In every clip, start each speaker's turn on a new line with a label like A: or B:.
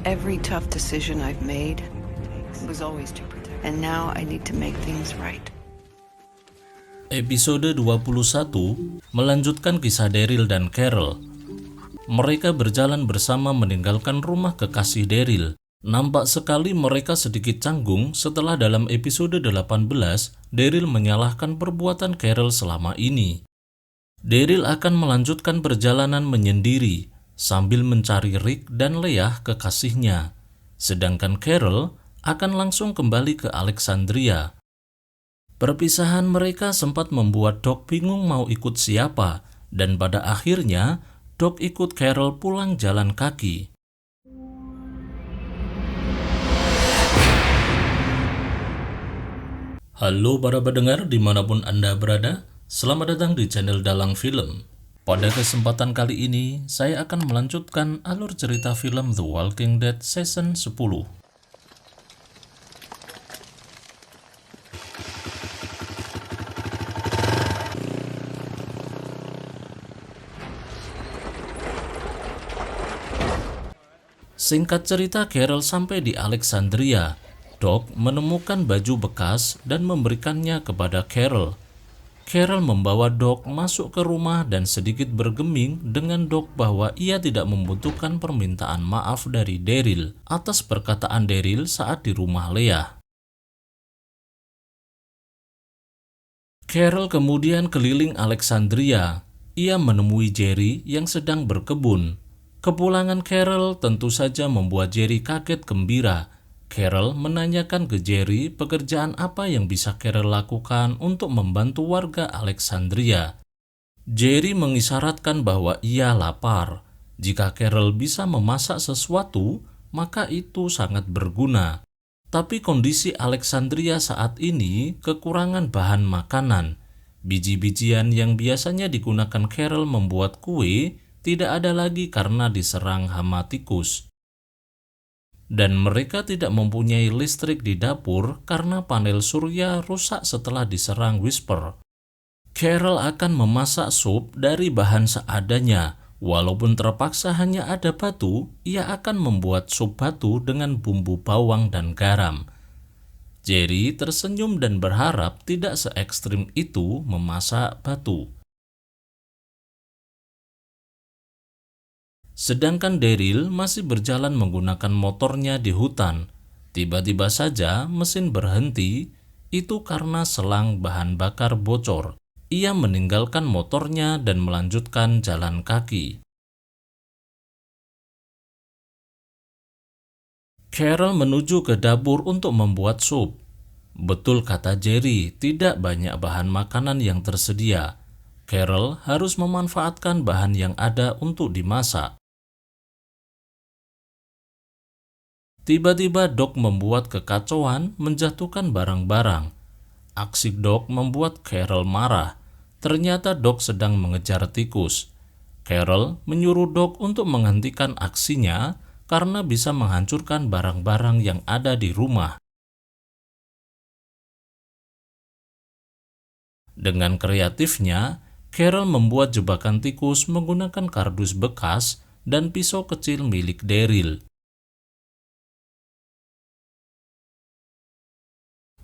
A: Every tough decision I've made was always to protect. And now I need to make things right.
B: Episode 21 melanjutkan kisah Daryl dan Carol. Mereka berjalan bersama meninggalkan rumah kekasih Daryl. Nampak sekali mereka sedikit canggung setelah dalam episode 18 Daryl menyalahkan perbuatan Carol selama ini. Daryl akan melanjutkan perjalanan menyendiri sambil mencari Rick dan Leah kekasihnya. Sedangkan Carol akan langsung kembali ke Alexandria. Perpisahan mereka sempat membuat Doc bingung mau ikut siapa, dan pada akhirnya Doc ikut Carol pulang jalan kaki. Halo para pendengar dimanapun Anda berada, selamat datang di channel Dalang Film. Pada kesempatan kali ini, saya akan melanjutkan alur cerita film The Walking Dead Season 10. Singkat cerita, Carol sampai di Alexandria. Doc menemukan baju bekas dan memberikannya kepada Carol. Carol membawa Doc masuk ke rumah dan sedikit bergeming dengan Doc bahwa ia tidak membutuhkan permintaan maaf dari Daryl atas perkataan Daryl saat di rumah Leah. Carol kemudian keliling Alexandria. Ia menemui Jerry yang sedang berkebun. Kepulangan Carol tentu saja membuat Jerry kaget gembira. Carol menanyakan ke Jerry pekerjaan apa yang bisa Carol lakukan untuk membantu warga Alexandria. Jerry mengisyaratkan bahwa ia lapar. Jika Carol bisa memasak sesuatu, maka itu sangat berguna. Tapi kondisi Alexandria saat ini kekurangan bahan makanan. Biji-bijian yang biasanya digunakan Carol membuat kue tidak ada lagi karena diserang hama tikus. Dan mereka tidak mempunyai listrik di dapur karena panel surya rusak setelah diserang Whisper. Carol akan memasak sup dari bahan seadanya. Walaupun terpaksa hanya ada batu, ia akan membuat sup batu dengan bumbu bawang dan garam. Jerry tersenyum dan berharap tidak se-ekstrim itu memasak batu. Sedangkan Daryl masih berjalan menggunakan motornya di hutan. Tiba-tiba saja mesin berhenti, itu karena selang bahan bakar bocor. Ia meninggalkan motornya dan melanjutkan jalan kaki. Carol menuju ke dapur untuk membuat sup. Betul kata Jerry, tidak banyak bahan makanan yang tersedia. Carol harus memanfaatkan bahan yang ada untuk dimasak. Tiba-tiba Doc membuat kekacauan menjatuhkan barang-barang. Aksi Doc membuat Carol marah. Ternyata Doc sedang mengejar tikus. Carol menyuruh Doc untuk menghentikan aksinya karena bisa menghancurkan barang-barang yang ada di rumah. Dengan kreatifnya, Carol membuat jebakan tikus menggunakan kardus bekas dan pisau kecil milik Daryl.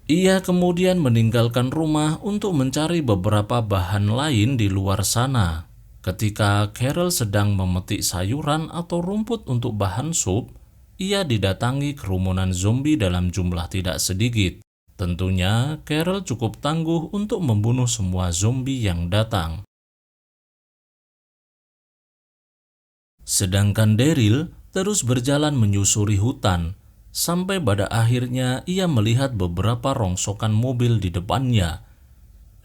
B: Ia kemudian meninggalkan rumah untuk mencari beberapa bahan lain di luar sana. Ketika Carol sedang memetik sayuran atau rumput untuk bahan sup, ia didatangi kerumunan zombie dalam jumlah tidak sedikit. Tentunya, Carol cukup tangguh untuk membunuh semua zombie yang datang. Sedangkan Daryl terus berjalan menyusuri hutan. Sampai pada akhirnya ia melihat beberapa rongsokan mobil di depannya.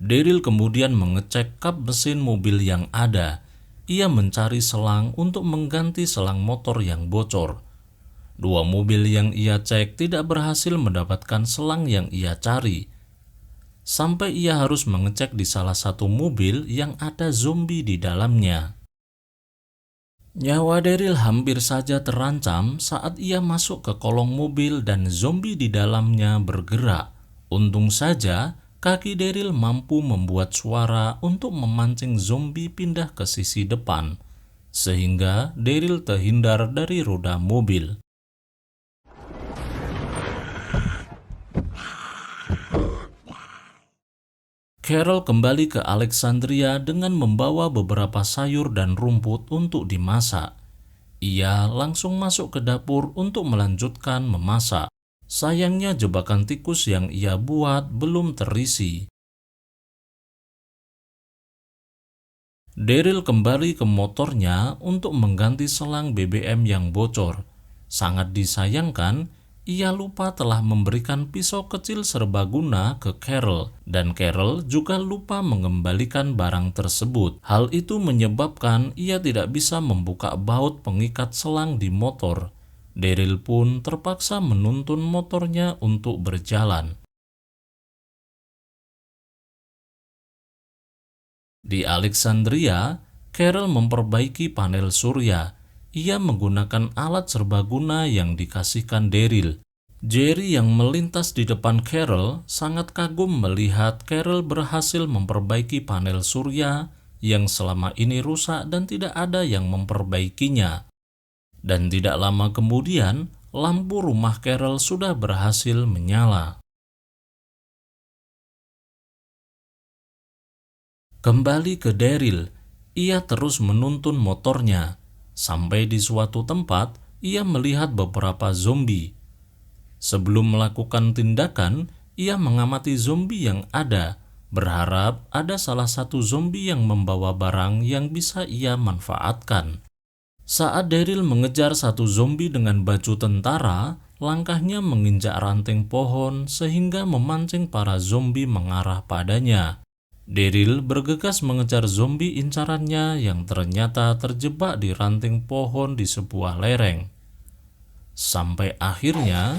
B: Daryl kemudian mengecek kap mesin mobil yang ada. Ia mencari selang untuk mengganti selang motor yang bocor. Dua mobil yang ia cek tidak berhasil mendapatkan selang yang ia cari. Sampai ia harus mengecek di salah satu mobil yang ada zombie di dalamnya. Nyawa Daryl hampir saja terancam saat ia masuk ke kolong mobil dan zombie di dalamnya bergerak. Untung saja kaki Daryl mampu membuat suara untuk memancing zombie pindah ke sisi depan, sehingga Daryl terhindar dari roda mobil. Carol kembali ke Alexandria dengan membawa beberapa sayur dan rumput untuk dimasak. Ia langsung masuk ke dapur untuk melanjutkan memasak. Sayangnya jebakan tikus yang ia buat belum terisi. Daryl kembali ke motornya untuk mengganti selang BBM yang bocor. Sangat disayangkan, ia lupa telah memberikan pisau kecil serbaguna ke Carol, dan Carol juga lupa mengembalikan barang tersebut. Hal itu menyebabkan ia tidak bisa membuka baut pengikat selang di motor. Daryl pun terpaksa menuntun motornya untuk berjalan. Di Alexandria, Carol memperbaiki panel surya. Ia menggunakan alat serbaguna yang dikasihkan Daryl. Jerry yang melintas di depan Carol sangat kagum melihat Carol berhasil memperbaiki panel surya yang selama ini rusak dan tidak ada yang memperbaikinya. Dan tidak lama kemudian, lampu rumah Carol sudah berhasil menyala. Kembali ke Daryl, ia terus menuntun motornya. Sampai di suatu tempat, ia melihat beberapa zombie. Sebelum melakukan tindakan, ia mengamati zombie yang ada, berharap ada salah satu zombie yang membawa barang yang bisa ia manfaatkan. Saat Daryl mengejar satu zombie dengan baju tentara, langkahnya menginjak ranting pohon sehingga memancing para zombie mengarah padanya. Daryl bergegas mengejar zombie incarannya yang ternyata terjebak di ranting pohon di sebuah lereng. Sampai akhirnya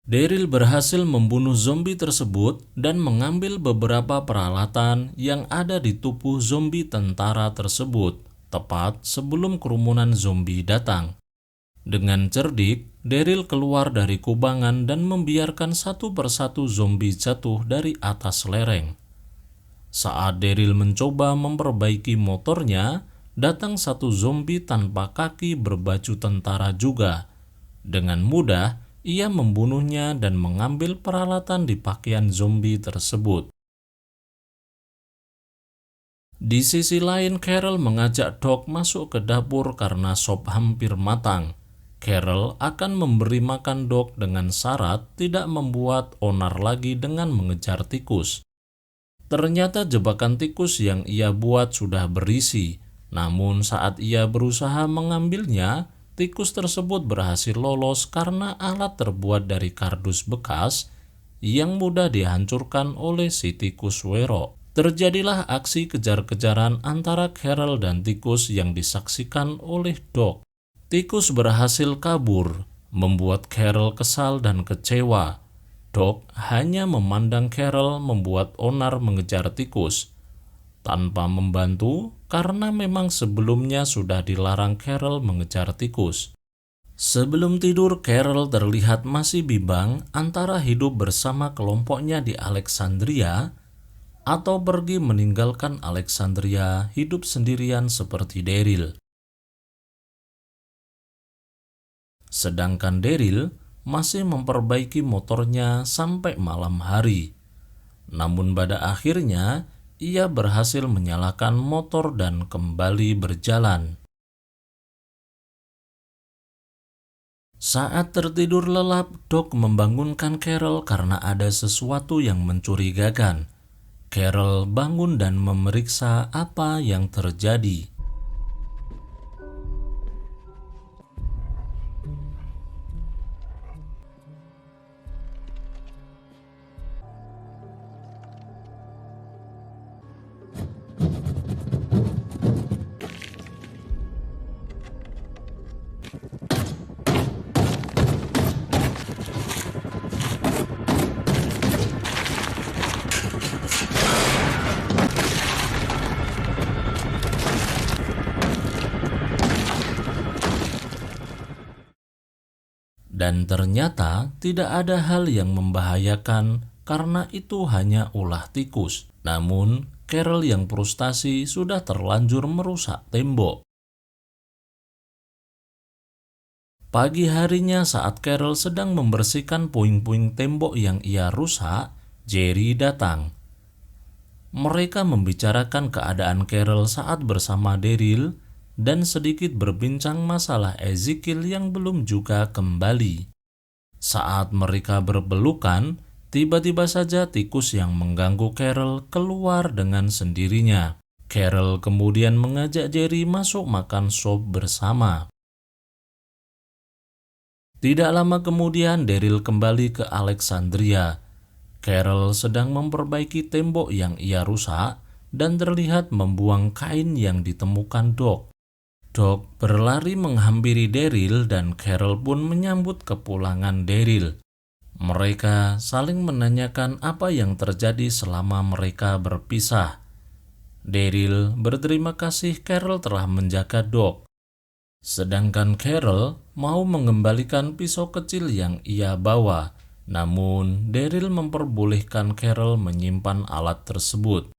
B: Daryl berhasil membunuh zombie tersebut dan mengambil beberapa peralatan yang ada di tubuh zombie tentara tersebut, tepat sebelum kerumunan zombie datang. Dengan cerdik, Daryl keluar dari kubangan dan membiarkan satu persatu zombie jatuh dari atas lereng. Saat Daryl mencoba memperbaiki motornya, datang satu zombie tanpa kaki berbaju tentara juga. Dengan mudah, ia membunuhnya dan mengambil peralatan di pakaian zombie tersebut. Di sisi lain, Carol mengajak Doc masuk ke dapur karena sop hampir matang. Carol akan memberi makan Doc dengan syarat tidak membuat onar lagi dengan mengejar tikus. Ternyata jebakan tikus yang ia buat sudah berisi, namun saat ia berusaha mengambilnya, tikus tersebut berhasil lolos karena alat terbuat dari kardus bekas yang mudah dihancurkan oleh si tikus Wero. Terjadilah aksi kejar-kejaran antara Carol dan tikus yang disaksikan oleh Doc. Tikus berhasil kabur, membuat Carol kesal dan kecewa. Doc hanya memandang Carol membuat onar mengejar tikus, tanpa membantu karena memang sebelumnya sudah dilarang Carol mengejar tikus. Sebelum tidur, Carol terlihat masih bimbang antara hidup bersama kelompoknya di Alexandria atau pergi meninggalkan Alexandria hidup sendirian seperti Daryl. Sedangkan Daryl masih memperbaiki motornya sampai malam hari. Namun pada akhirnya, ia berhasil menyalakan motor dan kembali berjalan. Saat tertidur lelap, Doc membangunkan Carol karena ada sesuatu yang mencurigakan. Carol bangun dan memeriksa apa yang terjadi. Dan ternyata tidak ada hal yang membahayakan karena itu hanya ulah tikus. Namun, Carol yang frustasi sudah terlanjur merusak tembok. Pagi harinya saat Carol sedang membersihkan puing-puing tembok yang ia rusak, Jerry datang. Mereka membicarakan keadaan Carol saat bersama Daryl dan sedikit berbincang masalah Ezekiel yang belum juga kembali. Saat mereka berpelukan, tiba-tiba saja tikus yang mengganggu Carol keluar dengan sendirinya. Carol kemudian mengajak Jerry masuk makan sop bersama. Tidak lama kemudian Daryl kembali ke Alexandria. Carol sedang memperbaiki tembok yang ia rusak dan terlihat membuang kain yang ditemukan Doc. Doc berlari menghampiri Daryl dan Carol pun menyambut kepulangan Daryl. Mereka saling menanyakan apa yang terjadi selama mereka berpisah. Daryl berterima kasih Carol telah menjaga Doc. Sedangkan Carol mau mengembalikan pisau kecil yang ia bawa. Namun, Daryl memperbolehkan Carol menyimpan alat tersebut.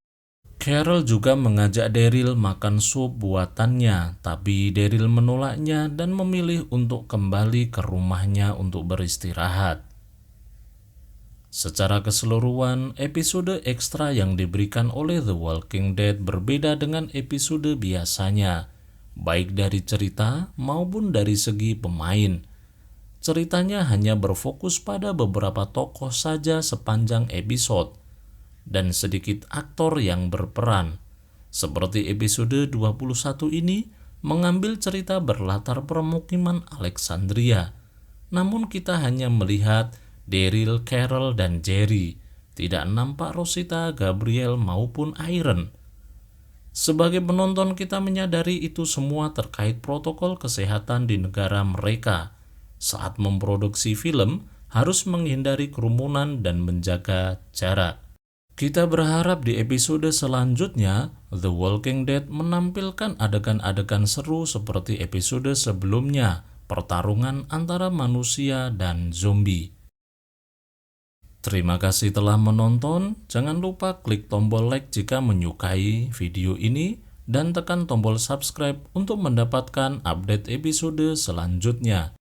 B: Carol juga mengajak Daryl makan sup buatannya, tapi Daryl menolaknya dan memilih untuk kembali ke rumahnya untuk beristirahat. Secara keseluruhan, episode ekstra yang diberikan oleh The Walking Dead berbeda dengan episode biasanya, baik dari cerita maupun dari segi pemain. Ceritanya hanya berfokus pada beberapa tokoh saja sepanjang episode, dan sedikit aktor yang berperan. Seperti episode 21 ini mengambil cerita berlatar permukiman Alexandria, namun kita hanya melihat Daryl, Carol, dan Jerry. Tidak nampak Rosita, Gabriel, maupun Iron. Sebagai penonton kita menyadari itu semua terkait protokol kesehatan di negara mereka. Saat memproduksi film, harus menghindari kerumunan dan menjaga jarak. Kita berharap di episode selanjutnya, The Walking Dead menampilkan adegan-adegan seru seperti episode sebelumnya, pertarungan antara manusia dan zombie. Terima kasih telah menonton. Jangan lupa klik tombol like jika menyukai video ini dan tekan tombol subscribe untuk mendapatkan update episode selanjutnya.